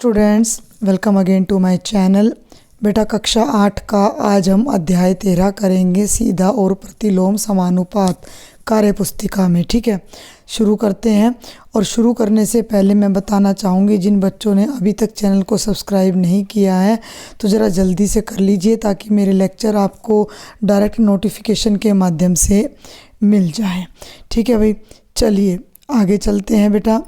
Students, welcome again to my channel. बेटा कक्षा 8 का आज हम अध्याय 13 करेंगे, सीधा और प्रतिलोम समानुपात, कार्य पुस्तिका में। ठीक है, शुरू करते हैं। और शुरू करने से पहले मैं बताना चाहूँगी, जिन बच्चों ने अभी तक चैनल को सब्सक्राइब नहीं किया है तो ज़रा जल्दी से कर लीजिए, ताकि मेरे लेक्चर आपको डायरेक्ट नोटिफिकेशन के माध्यम से मिल जाए। ठीक है भाई, चलिए आगे चलते हैं। बेटा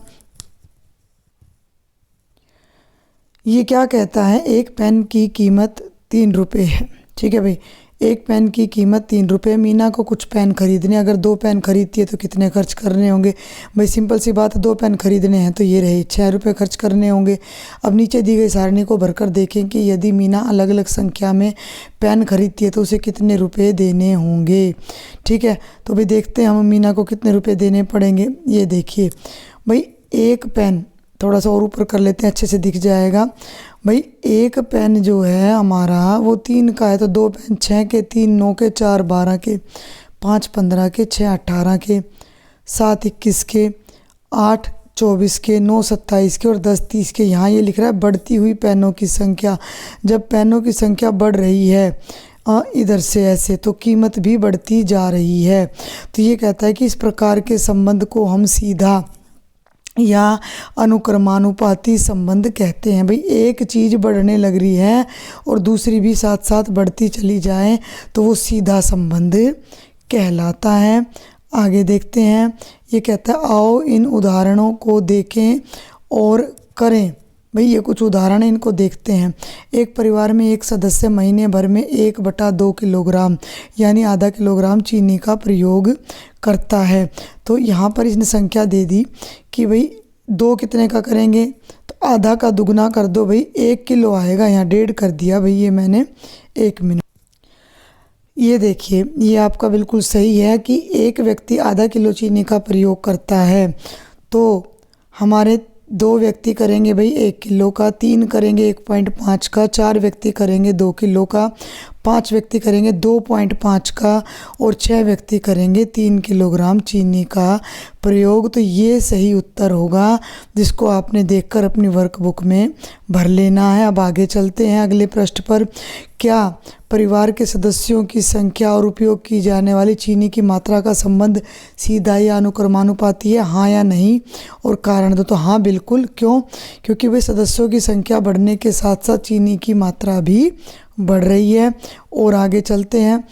ये क्या कहता है, एक पेन की कीमत 3 रुपये है। ठीक है भाई, एक पेन की कीमत 3 रुपये। मीना को कुछ पेन खरीदने, अगर 2 पेन खरीदती है तो कितने खर्च करने होंगे भाई? सिंपल सी बात है, 2 पेन खरीदने हैं तो ये रहे 6 रुपये खर्च करने होंगे। अब नीचे दी गई सारणी को भरकर देखें कि यदि मीना अलग अलग संख्या में पेन खरीदती है तो उसे कितने रुपये देने होंगे। ठीक है, तो भाई देखते हैं हम मीना को कितने रुपये देने पड़ेंगे। ये देखिए भाई, एक पेन, थोड़ा सा और ऊपर कर लेते हैं, अच्छे से दिख जाएगा भाई। एक पेन जो है हमारा वो 3 का है, तो 2 पेन 6 के, 3 9 के, 4 12 के, 5 15 के, 6 18 के, 7 21 के, 8 24 के, 9 27 के और 10 30 के। यहाँ ये लिख रहा है बढ़ती हुई पेनों की संख्या। जब पेनों की संख्या बढ़ रही है इधर से ऐसे, तो कीमत भी बढ़ती जा रही है। तो ये कहता है कि इस प्रकार के संबंध को हम सीधा या अनुक्रमानुपाती संबंध कहते हैं। भाई एक चीज़ बढ़ने लग रही है और दूसरी भी साथ साथ बढ़ती चली जाए तो वो सीधा संबंध कहलाता है। आगे देखते हैं, ये कहता है आओ इन उदाहरणों को देखें और करें। भाई ये कुछ उदाहरण हैं, इनको देखते हैं। एक परिवार में एक सदस्य महीने भर में 1/2 किलोग्राम यानी आधा किलोग्राम चीनी का प्रयोग करता है। तो यहाँ पर इसने संख्या दे दी कि भाई 2 कितने का करेंगे, तो आधा का दुगना कर दो भाई, 1 किलो आएगा। यहाँ 1.5 कर दिया भाई, ये मैंने 1 मिनट। ये देखिए, ये आपका बिल्कुल सही है कि एक व्यक्ति आधा किलो चीनी का प्रयोग करता है, तो हमारे 2 व्यक्ति करेंगे भाई 1 किलो का, 3 करेंगे 1.5 का, 4 व्यक्ति करेंगे 2 किलो का, 5 व्यक्ति करेंगे 2.5 का और 6 व्यक्ति करेंगे 3 किलोग्राम चीनी का प्रयोग। तो ये सही उत्तर होगा, जिसको आपने देखकर अपनी वर्कबुक में भर लेना है। अब आगे चलते हैं अगले पृष्ठ पर। क्या परिवार के सदस्यों की संख्या और उपयोग की जाने वाली चीनी की मात्रा का संबंध सीधा या अनुक्रमानुपाती है, हाँ या नहीं? और कारण दो। तो हाँ बिल्कुल। क्यों? क्योंकि वे सदस्यों की संख्या बढ़ने के साथ साथ चीनी की मात्रा भी बढ़ रही है। और आगे चलते हैं,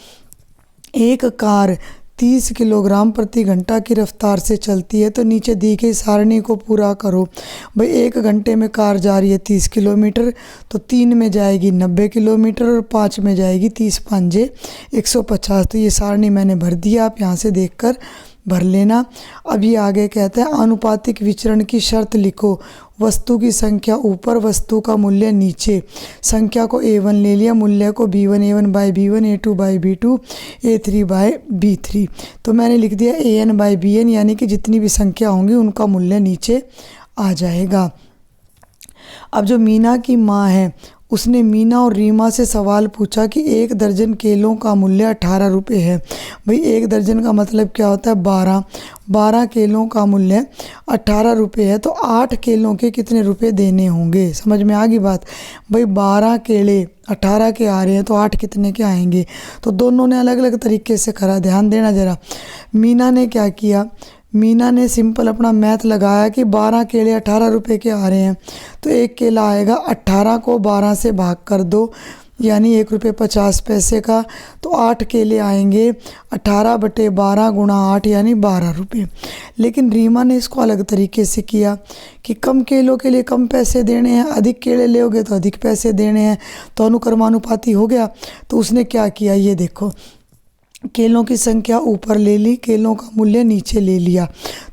एक कार 30 किलोग्राम प्रति घंटा की रफ्तार से चलती है, तो नीचे दी गई सारणी को पूरा करो। भाई 1 घंटे में कार जा रही है 30 किलोमीटर, तो 3 में जाएगी 90 किलोमीटर और 5 में जाएगी 30 5 150। तो ये सारणी मैंने भर दिया, आप यहाँ से देखकर भर लेना। अब ये आगे कहते हैं अनुपातिक विचरण की शर्त लिखो। वस्तु की संख्या ऊपर, वस्तु का मूल्य नीचे। संख्या को A1 ले लिया, मूल्य को B1 A1 by B1 A2 by B2 A3 by B3। तो मैंने लिख दिया AN बाई BN, यानी कि जितनी भी संख्या होंगी उनका मूल्य नीचे आ जाएगा। अब जो मीना की माँ है, उसने मीना और रीमा से सवाल पूछा कि 1 दर्जन केलों का मूल्य 18 रुपये है। भाई 1 दर्जन का मतलब क्या होता है? 12 केलों का मूल्य 18 रुपये है, तो 8 केलों के कितने रुपए देने होंगे? समझ में आ गई बात? भाई 12 केले 18 के आ रहे हैं, तो 8 कितने के आएंगे? तो दोनों ने अलग अलग तरीके से करा, ध्यान देना ज़रा। मीना ने क्या किया, मीना ने सिंपल अपना मैथ लगाया कि 12 केले 18 रुपये के आ रहे हैं, तो 1 केला आएगा, 18 को 12 से भाग कर दो यानी 1 रुपये 50 पैसे का, तो 8 केले आएंगे, 18/12 गुणा 8 यानी 12 रुपये। लेकिन रीमा ने इसको अलग तरीके से किया कि कम केलों के लिए कम पैसे देने हैं, अधिक केले लोगे तो अधिक पैसे देने हैं, तो अनुक्रमानुपाती हो गया। तो उसने क्या किया, ये देखो, केलों की संख्या ऊपर ले ली, केलों का मूल्य नीचे ले लिया,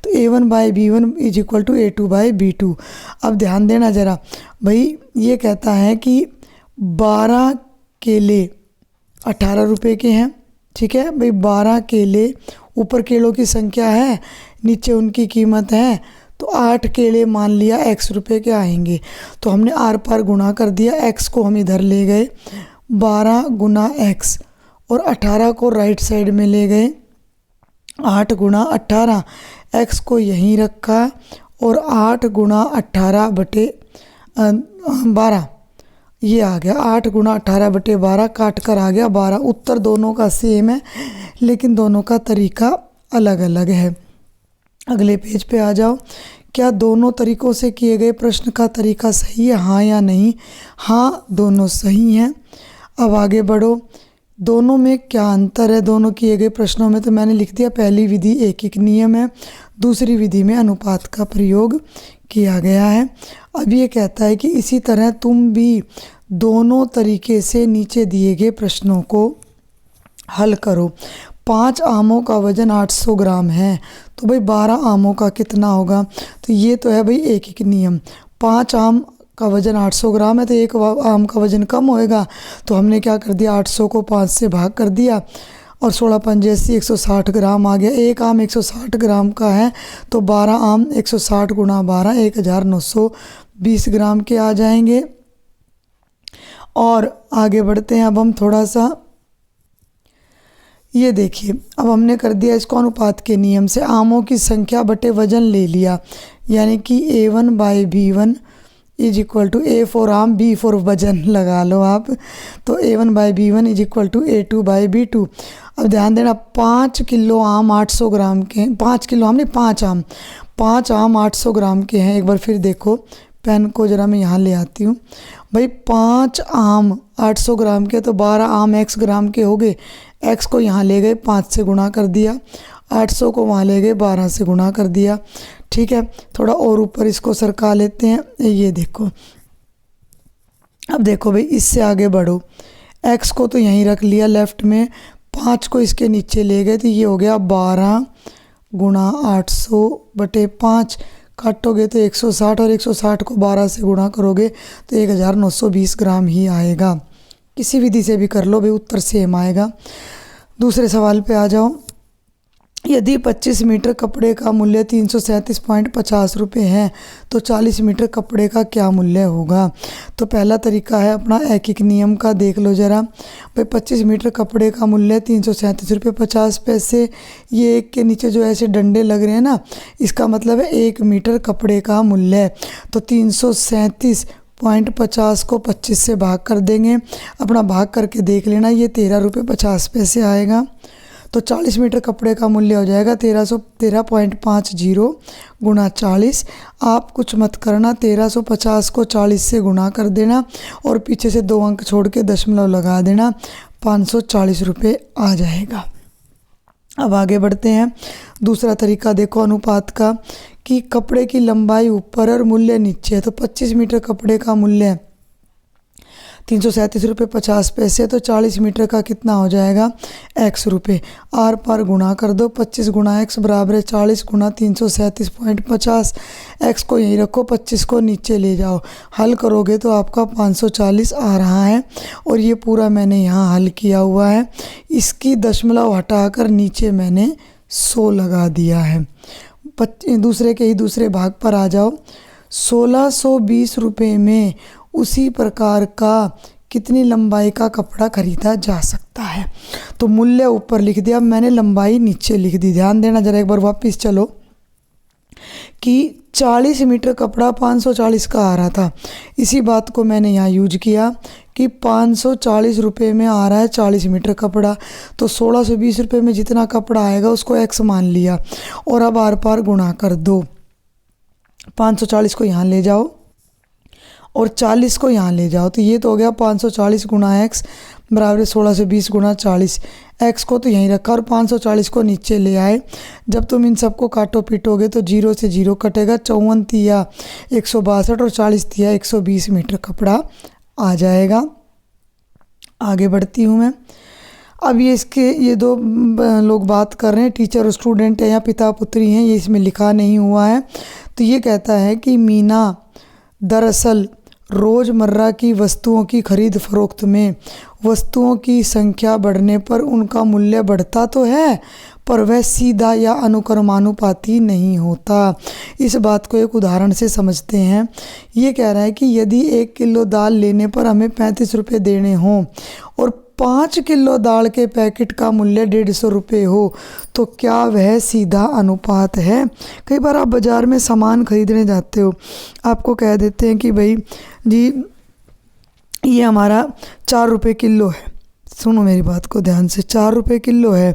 तो A1 by B1 is equal to A2 by B2। अब ध्यान देना ज़रा भाई, ये कहता है कि 12 केले 18 रुपये के हैं। ठीक है भाई, 12 केले, ऊपर केलों की संख्या है, नीचे उनकी कीमत है, तो 8 केले मान लिया X रुपये के आएंगे। तो हमने आर पार गुणा कर दिया, X को हम इधर ले गए, 12 गुना X, और 18 को राइट साइड में ले गए, 8 गुणा 18, X को यहीं रखा और 8 गुणा 18 बटे 12, ये आ गया 8 गुणा 18/12, काट कर आ गया 12। उत्तर दोनों का सेम है लेकिन दोनों का तरीका अलग अलग है। अगले पेज पे आ जाओ। क्या दोनों तरीकों से किए गए प्रश्न का तरीका सही है, हाँ या नहीं? हाँ, दोनों सही हैं। अब आगे बढ़ो। दोनों में क्या अंतर है दोनों किए गए प्रश्नों में? तो मैंने लिख दिया, पहली विधि एक एक नियम है, दूसरी विधि में अनुपात का प्रयोग किया गया है। अब ये कहता है कि इसी तरह तुम भी दोनों तरीके से नीचे दिए गए प्रश्नों को हल करो। 5 आमों का वजन 800 ग्राम है, तो भाई 12 आमों का कितना होगा? तो ये तो है भाई एक एक नियम। 5 आम का वजन 800 ग्राम है तो एक आम का वजन कम होएगा, तो हमने क्या कर दिया, 800 को 5 से भाग कर दिया और 16 पंजे 80, 160 ग्राम आ गया। एक आम 160 ग्राम का है तो 12 आम 160 गुणा 12 1920 ग्राम के आ जाएंगे। और आगे बढ़ते हैं। अब हम थोड़ा सा ये देखिए, अब हमने कर दिया इसको अनुपात के नियम से, आमों की संख्या बटे वजन ले लिया, यानी कि A1/B1 is equal to A for आम, B फॉर वजन लगा लो आप, तो A1/B1 is equal to A2/B2। अब ध्यान देना, 5 किलो आम 800 ग्राम के हैं, 5 किलो आम नहीं 5 आम 800 ग्राम के हैं। एक बार फिर देखो, पेन को ज़रा मैं यहाँ ले आती हूँ। भाई 5 आम 800 ग्राम के, तो 12 आम x ग्राम के हो गए। x को यहाँ ले गए 5 से गुणा कर दिया, 800 को वहाँ ले गए 12 से गुणा कर दिया। ठीक है, थोड़ा और ऊपर इसको सरका लेते हैं। ये देखो, अब देखो भाई इससे आगे बढ़ो, x को तो यहीं रख लिया लेफ़्ट में, 5 को इसके नीचे ले गए तो ये हो गया 12 गुणा 800/5, काटोगे तो 160 और 160 को 12 से गुणा करोगे तो 1920 ग्राम ही आएगा। किसी विधि से भी कर लो भाई, उत्तर सेम आएगा। दूसरे सवाल पे आ जाओ। यदि 25 मीटर कपड़े का मूल्य 337.50 रुपये है तो 40 मीटर कपड़े का क्या मूल्य होगा? तो पहला तरीका है अपना एक एक नियम का, देख लो ज़रा भाई। 25 मीटर कपड़े का मूल्य 337 रुपये 50 पैसे। ये एक के नीचे जो ऐसे डंडे लग रहे हैं ना, इसका मतलब है 1 मीटर कपड़े का मूल्य। तो 337.50 को 25 से भाग कर देंगे, अपना भाग करके देख लेना, ये 13 रुपये 50 पैसे आएगा। तो 40 मीटर कपड़े का मूल्य हो जाएगा 1313.50 गुणा 40। आप कुछ मत करना, 1350 को 40 से गुणा कर देना और पीछे से 2 अंक छोड़ के दशमलव लगा देना, 540 रुपये आ जाएगा। अब आगे बढ़ते हैं। दूसरा तरीका देखो अनुपात का, कि कपड़े की लंबाई ऊपर और मूल्य नीचे है। तो 25 मीटर कपड़े का मूल्य 337 रुपये 50 पैसे, तो 40 मीटर का कितना हो जाएगा, x रुपये। आर पार गुणा कर दो, 25 गुणा x बराबर है 40 गुणा 337.50। x को यहीं रखो, 25 को नीचे ले जाओ, हल करोगे तो आपका 540 आ रहा है। और ये पूरा मैंने यहाँ हल किया हुआ है, इसकी दशमलव हटाकर नीचे मैंने 100 लगा दिया है। दूसरे के ही दूसरे भाग पर आ जाओ। 1620 रुपये में उसी प्रकार का कितनी लंबाई का कपड़ा खरीदा जा सकता है? तो मूल्य ऊपर लिख दिया, मैंने लंबाई नीचे लिख दी। ध्यान देना जरा, एक बार वापस चलो, कि 40 मीटर कपड़ा 540 का आ रहा था। इसी बात को मैंने यहाँ यूज किया कि 540 रुपये में आ रहा है 40 मीटर कपड़ा, तो 1620 रुपये में जितना कपड़ा आएगा उसको x मान लिया और अब आर पार गुणा कर दो। 540 को यहाँ ले जाओ और 40 को यहाँ ले जाओ, तो ये तो हो गया 540 गुणा x बराबर 1620 गुणा 40। x को तो यहीं रखा और 540 को नीचे ले आए। जब तुम इन सबको काटो पीटोगे तो 0 से 0 कटेगा, 54 तिया 162 और 40 तिया 120 मीटर कपड़ा आ जाएगा। आगे बढ़ती हूँ मैं। अब ये 2 लोग बात कर रहे हैं, टीचर और स्टूडेंट है या पिता पुत्री हैं, ये इसमें लिखा नहीं हुआ है। तो ये कहता है कि मीना दरअसल रोज़मर्रा की वस्तुओं की खरीद फरोख्त में वस्तुओं की संख्या बढ़ने पर उनका मूल्य बढ़ता तो है, पर वह सीधा या अनुक्रमानुपाती नहीं होता। इस बात को एक उदाहरण से समझते हैं। ये कह रहा है कि यदि 1 किलो दाल लेने पर हमें 35 रुपये देने हों और 5 किलो दाल के पैकेट का मूल्य 150 रुपये हो तो क्या वह सीधा अनुपात है। कई बार आप बाज़ार में सामान खरीदने जाते हो, आपको कह देते हैं कि भाई जी ये हमारा 4 रुपये किलो है। सुनो मेरी बात को ध्यान से, 4 रुपये किलो है,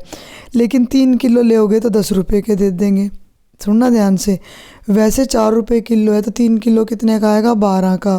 लेकिन 3 किलो लोगे तो 10 रुपये के दे देंगे। सुनना ध्यान से, वैसे 4 रुपये किलो है तो 3 किलो कितने का आएगा, 12 का।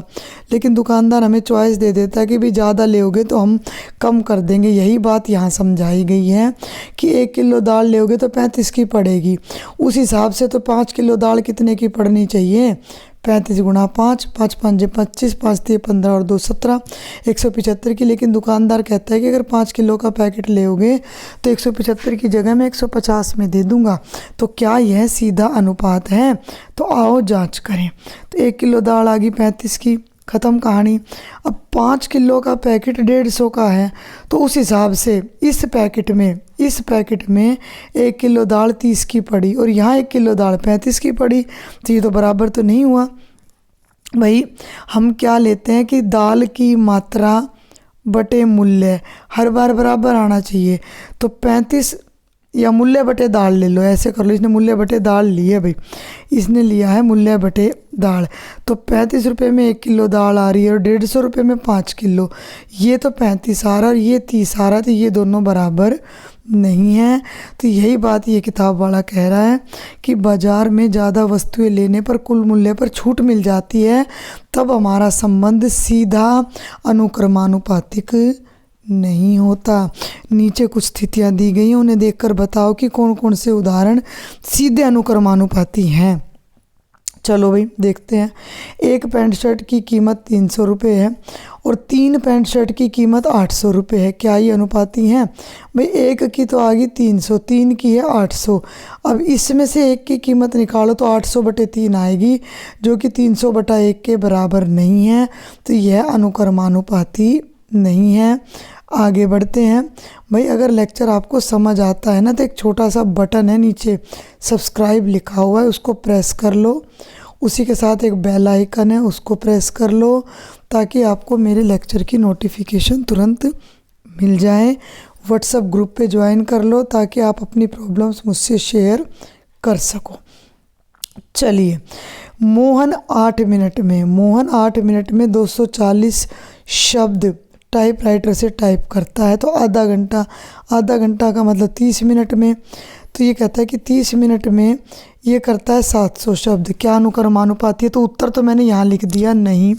लेकिन दुकानदार हमें चॉइस दे देता है कि भाई ज़्यादा लोगे तो हम कम कर देंगे। यही बात यहाँ समझाई गई है कि 1 किलो दाल लोगे तो 35 की पड़ेगी। उस हिसाब से तो 5 किलो दाल कितने की पड़नी चाहिए, 35 गुणा 5, 5 5 25, 5 3 15 और 2 17, 175 की। लेकिन दुकानदार कहता है कि अगर 5 किलो का पैकेट लोगे तो 175 की जगह मैं 150 में दे दूंगा। तो क्या यह सीधा अनुपात है। तो आओ जांच करें। तो 1 किलो दाल आ गई 35 की, ख़त्म कहानी। अब 5 किलो का पैकेट 150 का है, तो उस हिसाब से इस पैकेट में 1 किलो दाल 30 की पड़ी और यहाँ 1 किलो दाल 35 की पड़ी, तो ये तो बराबर तो नहीं हुआ। भाई हम क्या लेते हैं कि दाल की मात्रा बटे मूल्य हर बार बराबर आना चाहिए। तो 35 या मूल्य बटे दाल ले लो, ऐसे कर लो। इसने मूल्य बटे दाल ली है भाई, इसने लिया है मूल्य बटे दाल। तो 35 रुपये में 1 किलो दाल आ रही है और 150 रुपये में 5 किलो। ये तो 35 आ रहा और ये 30 आ रहा, तो ये दोनों बराबर नहीं है। तो यही बात ये किताब वाला कह रहा है कि बाज़ार में ज़्यादा वस्तुएं लेने पर कुल मूल्य पर छूट मिल जाती है, तब हमारा संबंध सीधा अनुक्रमानुपातिक नहीं होता। नीचे कुछ स्थितियाँ दी गई हैं, उन्हें देखकर बताओ कि कौन कौन से उदाहरण सीधे अनुक्रमानुपाती हैं। चलो भाई देखते हैं। एक पैंट शर्ट की कीमत 300 रुपये है और 3 पैंट शर्ट की कीमत 800 रुपये है। क्या ये अनुपाती हैं। भाई एक की तो आ गई 300, 3 की है 800। अब इसमें से एक की कीमत निकालो तो 800 बटे 3 आएगी, जो कि 300 बटा 1 के बराबर नहीं है। तो यह अनुक्रमानुपाती नहीं है। आगे बढ़ते हैं। भाई अगर लेक्चर आपको समझ आता है ना, तो एक छोटा सा बटन है नीचे सब्सक्राइब लिखा हुआ है, उसको प्रेस कर लो। उसी के साथ एक बेल आइकन है, उसको प्रेस कर लो, ताकि आपको मेरे लेक्चर की नोटिफिकेशन तुरंत मिल जाए। व्हाट्सएप ग्रुप पे ज्वाइन कर लो ताकि आप अपनी प्रॉब्लम्स मुझसे शेयर कर सको। चलिए, मोहन 8 मिनट में 240 शब्द टाइपराइटर से टाइप करता है। तो आधा घंटा का मतलब 30 मिनट में। तो ये कहता है कि 30 मिनट में ये करता है 700 शब्द। क्या अनुक्रमानुपाती है। तो उत्तर तो मैंने यहाँ लिख दिया नहीं।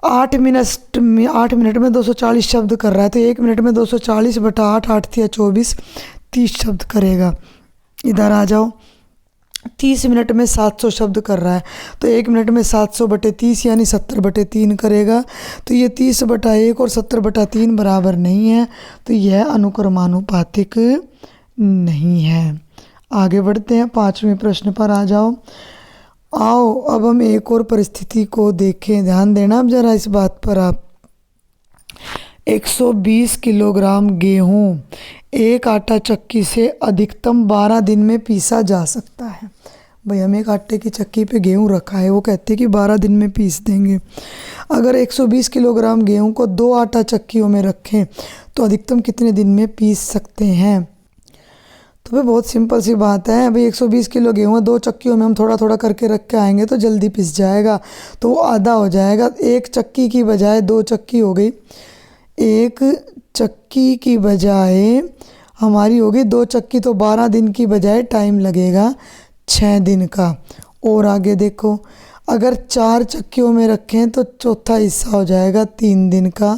8 मिनट में 240 शब्द कर रहा है, तो 1 मिनट में 240 बटा 8, 8 तिया 24, 30 शब्द करेगा। इधर आ जाओ। 30 मिनट में 700 शब्द कर रहा है, तो 1 मिनट में 700 बटे 30 यानी 70 बटे 3 करेगा। तो ये 30 बटा 1 और 70 बटा 3 बराबर नहीं है, तो यह अनुक्रमानुपातिक नहीं है। आगे बढ़ते हैं। 5वें प्रश्न पर आ जाओ। अब हम एक और परिस्थिति को देखें। ध्यान देना अब ज़रा इस बात पर आप। 120 किलोग्राम गेहूँ एक आटा चक्की से अधिकतम 12 दिन में पीसा जा सकता है। भाई हम एक आटे की चक्की पे गेहूँ रखा है, वो कहते हैं कि 12 दिन में पीस देंगे। अगर 120 किलोग्राम गेहूँ को 2 आटा चक्कियों में रखें तो अधिकतम कितने दिन में पीस सकते हैं। तो भाई बहुत सिंपल सी बात है। भाई 120 किलो गेहूँ 2 चक्कियों में हम थोड़ा थोड़ा करके रख के आएंगे तो जल्दी पिस जाएगा, तो वो आधा हो जाएगा। एक चक्की की बजाय 2 चक्की हो गई, एक चक्की की बजाय हमारी होगी 2 चक्की, तो 12 दिन की बजाय टाइम लगेगा 6 दिन का। और आगे देखो, अगर 4 चक्कियों में रखें तो चौथा हिस्सा हो जाएगा 3 दिन का।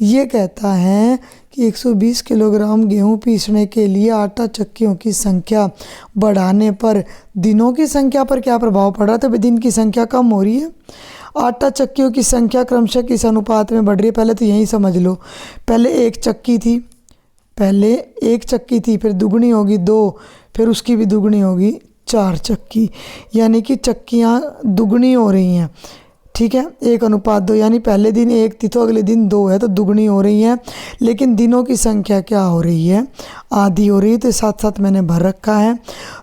ये कहता है कि 120 किलोग्राम गेहूँ पीसने के लिए आटा चक्कियों की संख्या बढ़ाने पर दिनों की संख्या पर क्या प्रभाव पड़ रहा है। तो दिन की संख्या कम हो रही है, आटा चक्कियों की संख्या क्रमशः किस अनुपात में बढ़ रही है। पहले तो यही समझ लो। पहले एक चक्की थी, फिर दुगनी होगी 2, फिर उसकी भी दुगनी होगी 4 चक्की, यानी कि चक्कियाँ दुगनी हो रही हैं। ठीक है, 1:2, यानी पहले दिन 1 थी तो अगले दिन 2 है, तो दुगनी हो रही है। लेकिन दिनों की संख्या क्या हो रही है, आधी हो रही है, तो साथ साथ मैंने भर रखा है।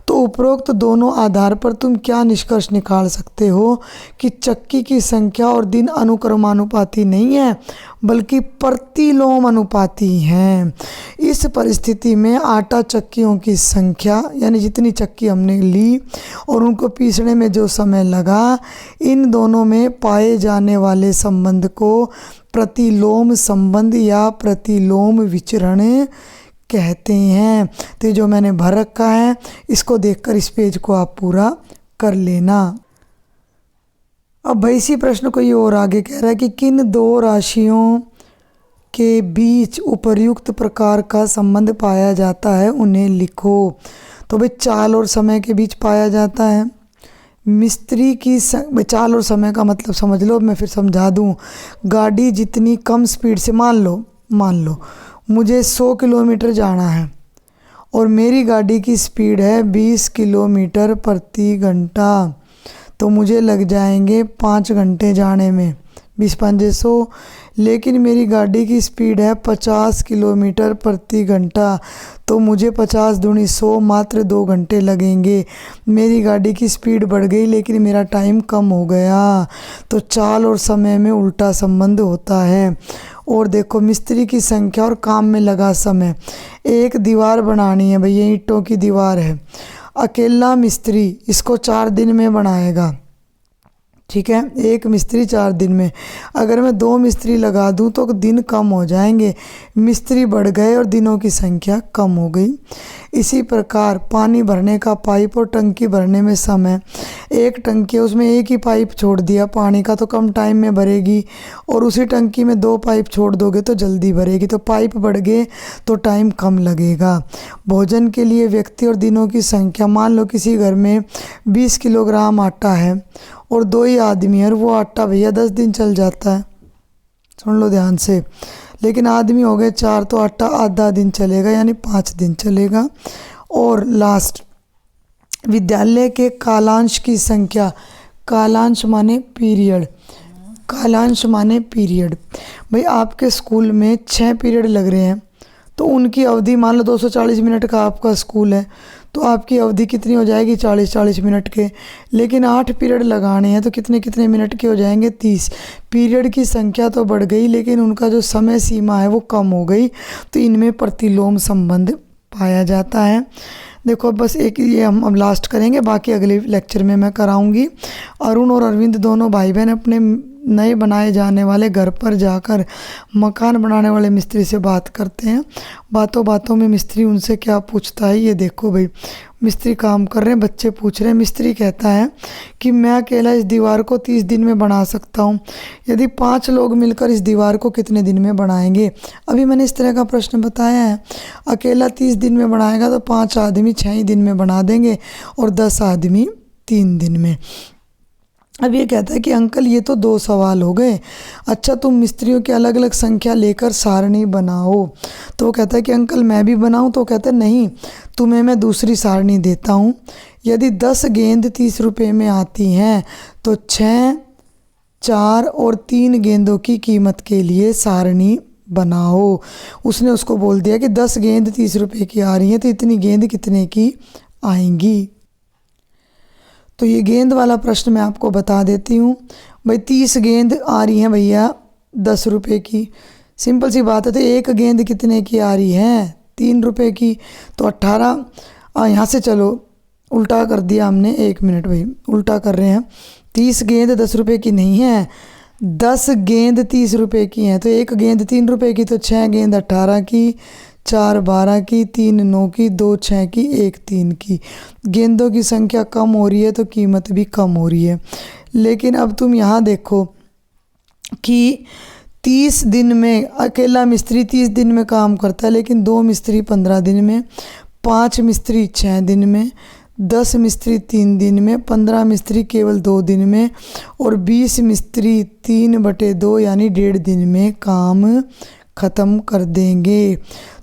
तो उपरोक्त दोनों आधार पर तुम क्या निष्कर्ष निकाल सकते हो कि चक्की की संख्या और दिन अनुक्रमानुपाती नहीं है बल्कि प्रतिलोम अनुपाती हैं। इस परिस्थिति में आटा चक्कियों की संख्या, यानी जितनी चक्की हमने ली और उनको पीसने में जो समय लगा, इन दोनों में पाए जाने वाले संबंध को प्रतिलोम संबंध या प्रतिलोम विचरण कहते हैं। तो ये जो मैंने भर रखा है, इसको देखकर इस पेज को आप पूरा कर लेना। अब भाई इसी प्रश्न को ये और आगे कह रहा है कि किन दो राशियों के बीच उपर्युक्त प्रकार का संबंध पाया जाता है, उन्हें लिखो। तो भाई चाल और समय के बीच पाया जाता है। मिस्त्री की चाल और समय का मतलब समझ लो, मैं फिर समझा दूं। गाड़ी जितनी कम स्पीड से, मान लो मुझे 100 किलोमीटर जाना है और मेरी गाड़ी की स्पीड है 20 किलोमीटर प्रति घंटा, तो मुझे लग जाएंगे 5 घंटे जाने में, 20×5 = 100। लेकिन मेरी गाड़ी की स्पीड है 50 किलोमीटर प्रति घंटा, तो मुझे 50 दूनी 100 मात्र 2 घंटे लगेंगे। मेरी गाड़ी की स्पीड बढ़ गई लेकिन मेरा टाइम कम हो गया। तो चाल और समय में उल्टा संबंध होता है। और देखो मिस्त्री की संख्या और काम में लगा समय। एक दीवार बनानी है भैया, ईंटों की दीवार है, अकेला मिस्त्री इसको 4 दिन में बनाएगा, ठीक है, एक मिस्त्री 4 दिन में। अगर मैं 2 मिस्त्री लगा दूं तो दिन कम हो जाएंगे, मिस्त्री बढ़ गए और दिनों की संख्या कम हो गई। इसी प्रकार पानी भरने का पाइप और टंकी भरने में समय, एक टंकी है उसमें एक ही पाइप छोड़ दिया पानी का तो कम टाइम में भरेगी, और उसी टंकी में 2 पाइप छोड़ दोगे तो जल्दी भरेगी। तो पाइप बढ़ गए तो टाइम कम लगेगा। भोजन के लिए व्यक्ति और दिनों की संख्या, मान लो किसी घर में 20 किलोग्राम आटा है और 2 ही आदमी है और वो आटा भैया 10 दिन चल जाता है, सुन लो ध्यान से। लेकिन आदमी हो गए 4 तो आटा आधा दिन चलेगा, यानी 5 दिन चलेगा। और लास्ट, विद्यालय के कालांश की संख्या, कालांश माने पीरियड, कालांश माने पीरियड। भाई आपके स्कूल में 6 पीरियड लग रहे हैं तो उनकी अवधि, मान लो 240 मिनट का आपका स्कूल है तो आपकी अवधि कितनी हो जाएगी, 40-40 मिनट के। लेकिन 8 पीरियड लगाने हैं तो कितने कितने मिनट के हो जाएंगे, 30। पीरियड की संख्या तो बढ़ गई लेकिन उनका जो समय सीमा है वो कम हो गई, तो इनमें प्रतिलोम संबंध पाया जाता है। देखो बस एक ये हम अब लास्ट करेंगे, बाकी अगले लेक्चर में मैं कराऊंगी। अरुण और अरविंद दोनों भाई बहन अपने नए बनाए जाने वाले घर पर जाकर मकान बनाने वाले मिस्त्री से बात करते हैं। बातों बातों में मिस्त्री उनसे क्या पूछता है, ये देखो भाई। मिस्त्री काम कर रहे हैं, बच्चे पूछ रहे हैं। मिस्त्री कहता है कि मैं अकेला इस दीवार को 30 दिन में बना सकता हूँ। यदि 5 लोग मिलकर इस दीवार को कितने दिन में बनाएंगे। अभी मैंने इस तरह का प्रश्न बताया है। अकेला 30 दिन में बनाएगा तो 5 आदमी 6 ही दिन में बना देंगे और 10 आदमी 3 दिन में। अब ये कहता है कि अंकल ये तो 2 सवाल हो गए, अच्छा तुम मिस्त्रियों की अलग अलग संख्या लेकर सारणी बनाओ। तो वो कहता है कि अंकल मैं भी बनाऊं, तो कहता है नहीं, तुम्हें मैं दूसरी सारणी देता हूं। यदि 10 गेंद 30 रुपये में आती हैं तो 6, 4 और 3 गेंदों की कीमत के लिए सारणी बनाओ। उसने उसको बोल दिया कि 10 गेंद 30 रुपये की आ रही हैं तो इतनी गेंद कितने की आएंगी। तो ये गेंद वाला प्रश्न मैं आपको बता देती हूँ। भाई 30 गेंद आ रही हैं भैया 10 रुपये की, सिंपल सी बात है। तो एक गेंद कितने की आ रही है, 3 रुपये की, तो 18। यहाँ से चलो उल्टा कर दिया हमने, 1 मिनट भाई, उल्टा कर रहे हैं। 30 गेंद 10 रुपये की नहीं है, 10 गेंद 30 रुपये की हैं। तो एक गेंद 3 रुपये की, तो 6 गेंद 18 की, 4 12 की, 3 9 की, 2 6 की, 1 3 की। गेंदों की संख्या कम हो रही है तो कीमत भी कम हो रही है। लेकिन अब तुम यहाँ देखो कि 30 दिन में अकेला मिस्त्री 30 दिन में काम करता है, लेकिन 2 मिस्त्री 15 दिन में, 5 मिस्त्री 6 दिन में, 10 मिस्त्री 3 दिन में, 15 मिस्त्री केवल 2 दिन में और 20 मिस्त्री 3/2 यानी 1.5 दिन में काम ख़त्म कर देंगे।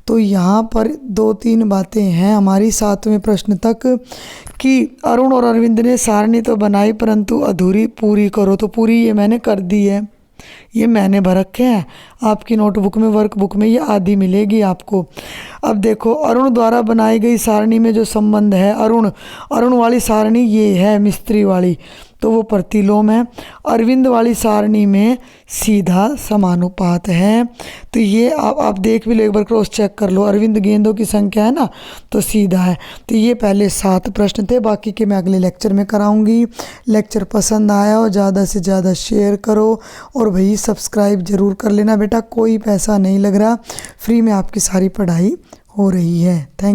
तो यहाँ पर 2-3 बातें हैं हमारी 7वें प्रश्न तक कि अरुण और अरविंद ने सारणी तो बनाई परंतु अधूरी पूरी करो। तो पूरी ये मैंने कर दी है, ये मैंने भर रखे हैं। आपकी नोटबुक में वर्कबुक में ये आधी मिलेगी आपको। अब देखो अरुण द्वारा बनाई गई सारणी में जो संबंध है, अरुण वाली सारणी ये है मिस्त्री वाली, तो वो प्रतिलोम है। अरविंद वाली सारणी में सीधा समानुपात है। तो ये आप देख भी लो, एक बार क्रॉस चेक कर लो। अरविंद गेंदों की संख्या है ना, तो सीधा है। तो ये पहले 7 प्रश्न थे, बाकी के मैं अगले लेक्चर में कराऊंगी। लेक्चर पसंद आया हो ज़्यादा से ज़्यादा शेयर करो और भाई सब्सक्राइब ज़रूर कर लेना बेटा, कोई पैसा नहीं लग रहा, फ्री में आपकी सारी पढ़ाई हो रही है। थैंक